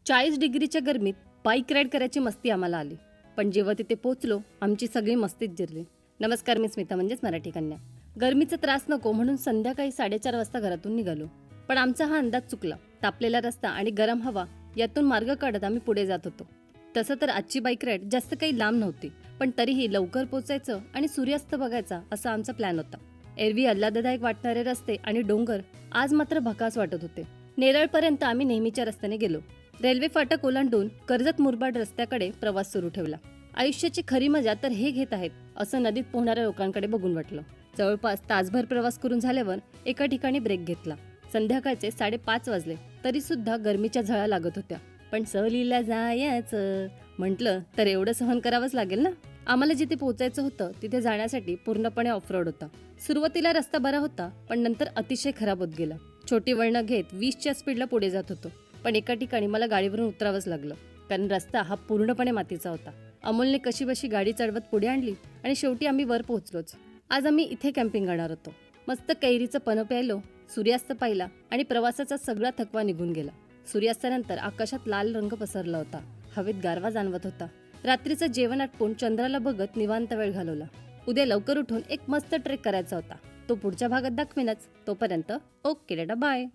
40 डिग्रीच्या गरमीत bike ride करायची मस्ती आम्हाला आली. पण जेव्हा तिथे पोहोचलो आमची सगळी मस्तीच जिरली. नमस्कार, मी स्मिता म्हणजेच मराठी कन्या. गरमीचा त्रास नको म्हणून संध्याकाळी 4:30 वाजता घरातून निघालो. पण आमचा हा अंदाज चुकला. तापलेला रस्ता आणि गरम हवा यातून मार्ग काढत आम्ही पुढे जात होतो. तसं तर आजची बाईक राईड जास्त काही लांब नव्हती, पण तरीही लवकर पोचायचं आणि सूर्यास्त बघायचा असा आमचा प्लॅन होता. एरवी आल्हाददायक वाटणारे रस्ते आणि डोंगर आज मात्र भकास वाटत होते. नेरळपर्यंत आम्ही नेहमीच्या रस्त्याने गेलो. रेल्वे फाटक ओलांडून कर्जत मुरबाड रस्त्याकडे प्रवास सुरू ठेवला. आयुष्याची खरी मजा तर हे घेत आहेत असं नदीत पोहणाऱ्या लोकांकडे बघून वाटलं. जवळपास तासभर प्रवास करून झाल्यावर एका ठिकाणी ब्रेक घेतला. संध्याकाळचे 5:30 वाजले तरी सुद्धा गरमीच्या झळा लागत होत्या. पण सहलीला जायचं म्हटलं तर एवढं सहन करावंच लागेल ना. आम्हाला जिथे पोहोचायचं होतं तिथे जाण्यासाठी पूर्णपणे ऑफरोड होता. सुरुवातीला रस्ता बरा होता, पण नंतर अतिशय खराब होत गेला. छोटी वळणं घेत 20च्या स्पीडला पुढे जात होतो. पण एका ठिकाणी मला गाडीवरून उतरावंच लागलं, कारण रस्ता हा पूर्णपणे मातीचा होता. अमोलने कशीबशी गाडी चढवत पुढे आणली आणि शेवटी आम्ही वर पोहोचलोच. आज आम्ही इथे कॅम्पिंग करणार होतो. मस्त कैरीचं पनं प्यायलो, सूर्यास्त पाहिला आणि प्रवासाचा सगळा थकवा निघून गेला. सूर्यास्तानंतर आकाशात लाल रंग पसरला होता. हवेत गारवा जाणवत होता. रात्रीचं जेवण आटपून चंद्राला बघत निवांत वेळ घालवला. उद्या लवकर उठून एक मस्त ट्रेक करायचा होता. तो पुढच्या भागात दाखवेनच. तोपर्यंत ओके, बाय.